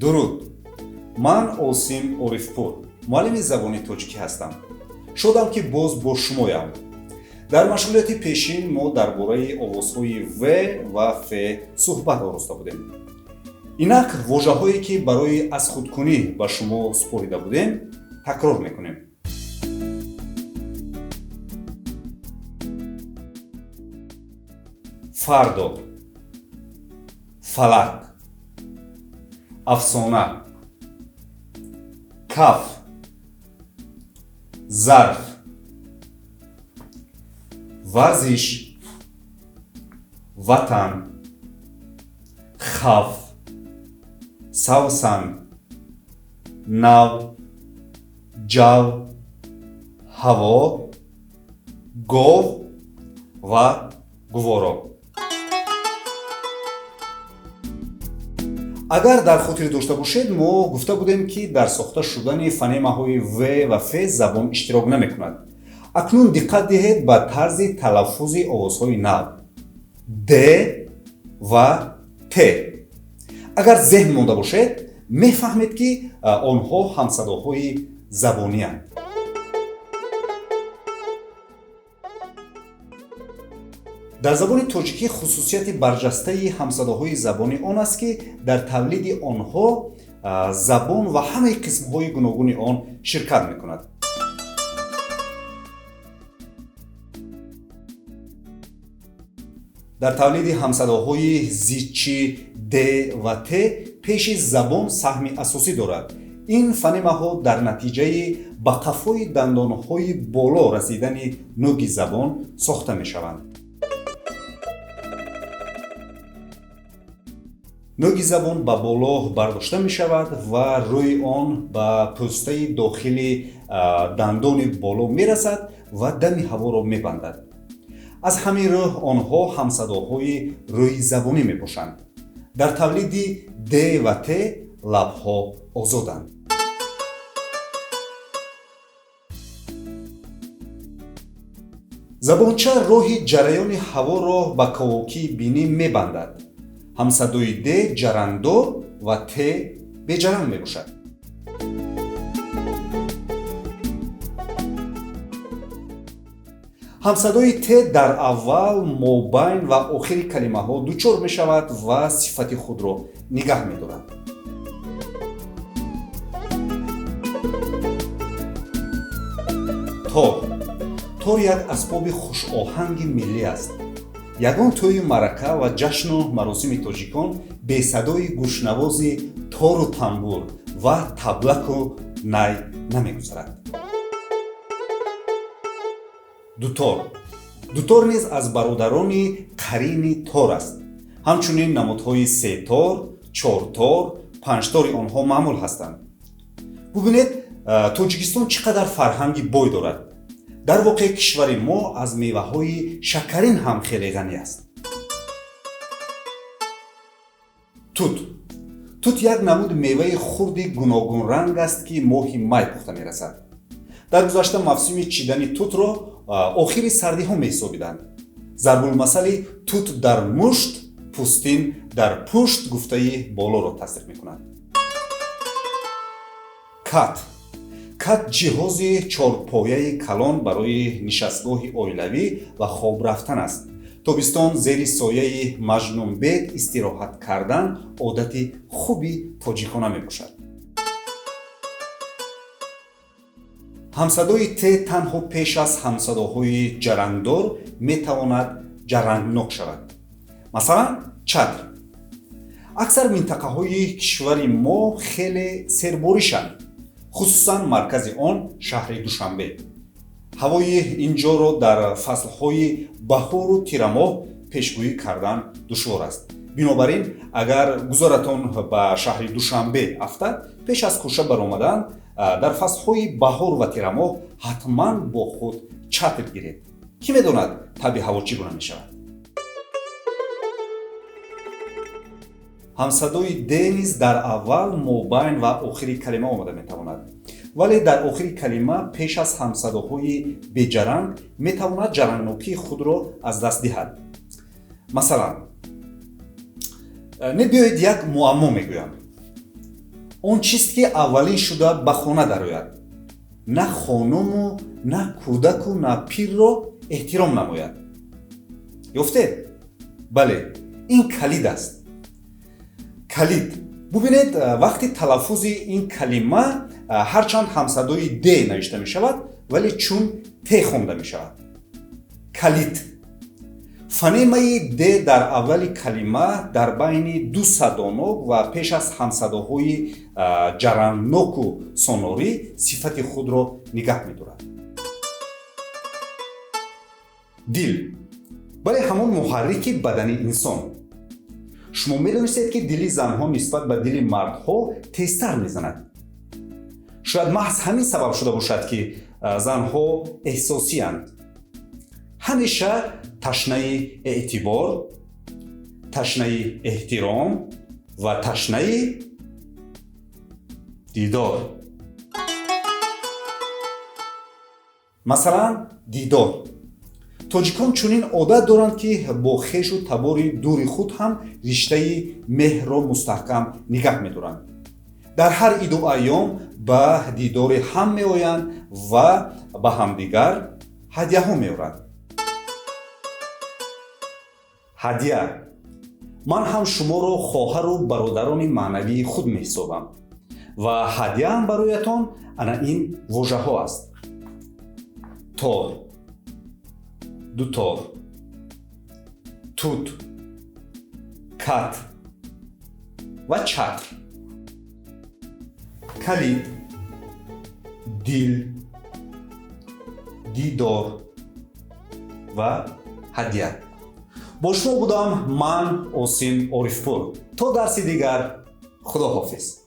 дуруд. Ман Осим Орифпур, муаллими забони тоҷикӣ ҳастам. Шодам ки боз бо шумоям. дар машғулияти пешин мо дар бораи овозҳои в ва ф суҳбат ороста будем. инак вожаҳое ки барои азхудкунӣ ба шумо супорида будем такрор мекунем. фардо, фалак, афсона, каф, зарф, варзиш, ватан, хавф, савсан, нав, ҷав, ҳаво, гов ва гуворо. агар дар хотир дошта бошед, мо гуфта будем ки дар сохта шудани фонемаҳои в ва ф забон иштирок намекунад. акнун диққат диҳед ба тарзи талаффузи овозҳои нав д ва т. агар зеҳн монда бошед, мефаҳмед ки онҳо ҳамсадоҳои забонианд. дар забони тоҷикӣ хусусияти барҷастаи ҳамсадоҳои забонӣ он аст ки дар тавлиди онҳо забон ва ҳамаи қисмҳои гуногуни он ширкат мекунад. дар тавлиди ҳамсадоҳои зичи д ва т пеши забон саҳми асосӣ дорад. ин фонемаҳо дар натиҷаи ба қафои дандонҳои боло расидани нӯги забон сохта мешаванд. нӯги забон ба боло бардошта мешавад ва рӯи он ба пӯстаи дохили дандони боло мерасад ва дами ҳаворо мебандад. аз ҳамин рӯ онҳо ҳамсадоҳои рӯи забонӣ мебошанд. дар тавлиди д ва т лабҳо озоданд. забонча роҳи ҷараёни ҳаворо ба кавокии бинӣ мебандад. ҳамсадои д ҷарандор ва т беҷаранг мебошад. ҳамсадои т дар аввал, мобайн ва охири калимаҳо дучор мешавад ва сифати худро нигаҳ медорад. тор як асбоби хушоҳанги миллӣ аст. ягон тӯи маърака ва ҷашну маросими тоҷикон бесадои гӯшнавози тору танбур ва таблаку най намегузарад. дутор низ аз бародарони қарини тор аст. ҳамчунин намудҳои сетор, чортор, панҷтори онҳо маъмул ҳастанд. бубинед, тоҷикистон чӣ қадар фарҳанги бой дорад. дар воқеъ кишвари мо аз меваҳои шакарин ҳам хеле ғанӣ аст. тут як намуди меваи хурди гуногунранг аст ки моҳи май пухта мерасад. дар гузашта мавсими чидани тутро охири сардиҳо меҳисобиданд. зарбулмасали тут дар мушт, пӯстин дар пушт гуфтаи болоро тасдиқ мекунад. кат ҷиҳози чорпояи калон барои нишастгоҳи оилавӣ ва хоб рафтан аст. тобистон зери сояи маҷнунбек истироҳат кардан одати хуби тоҷикона мебошад. ҳамсадои т танҳо пеш аз ҳамсадоҳои ҷарангдор метавонад ҷарангнок шавад. масалан, чадр. аксар минтақаҳои кишвари мо хеле серборишанд, хусусан маркази он шаҳри Душанбе. ҳавои инҷоро дар фаслҳои баҳору тирамоҳ пешгӯӣ кардан душвор аст. бинобар ин, агар гузаратон ба шаҳри Душанбе афтад, пеш аз кӯша баромадан дар фаслҳои баҳор ва тирамоҳ ҳатман бо худ чатр гиред. кӣ медонад таби ҳаво чӣ гуна мешавад? ҳамсадои д низ дар аввал, мобайн ва охири калима омада метавонад. вале дар охири калима пеш аз ҳамсадоҳои беҷаранг метавонад ҷарангнокии худро аз даст диҳад. масалан, биёед як муаммо мегӯям. он чист ки аввалин шуда ба хона дарояд, на хонуму на кӯдаку на пирро эҳтиром намояд. ёфтед? бале, ин калид аст. калид. бубинед, вақти талаффузи ин калима ҳарчанд ҳамсадои д навишта мешавад, вале чун т хонда мешавад. калид. фонемаи д дар аввали калима дар байни ду садонок ва пеш аз ҳамсадоҳои ҷарандноку сонорӣ сифати худро нигаҳ медорад. дил. бале ҳамон муҳаррики бадани инсон. шумо медонистед ки дили занҳо нисбат ба дили мардҳо тезтар мезанад. шояд маҳз ҳамин сабаб шуда бошад ки занҳо эҳсосиянд. ҳамеша ташнаи эътибор, ташнаи эҳтиром ва ташнаи дидор. масалан, дидор. тоҷикон чунин одат доранд ки бо хешу табори дури худ ҳам риштаи меҳрро мустаҳкам нигаҳ медоранд. дар ҳар иду айём ба дидори ҳам меоянд ва ба ҳамдигар ҳадияҳо меоранд. ҳадия. ман ҳам шуморо хоҳару бародарони маънавии худ меҳисобам ва ҳадияам бароятон ана ин вожаҳо аст. тор, дутор, тут, кат ва чатр. калид, дил, дидор ва ҳадия. бо шумо будам ман Осим Орифпур. то дарси дигар, худоҳофиз.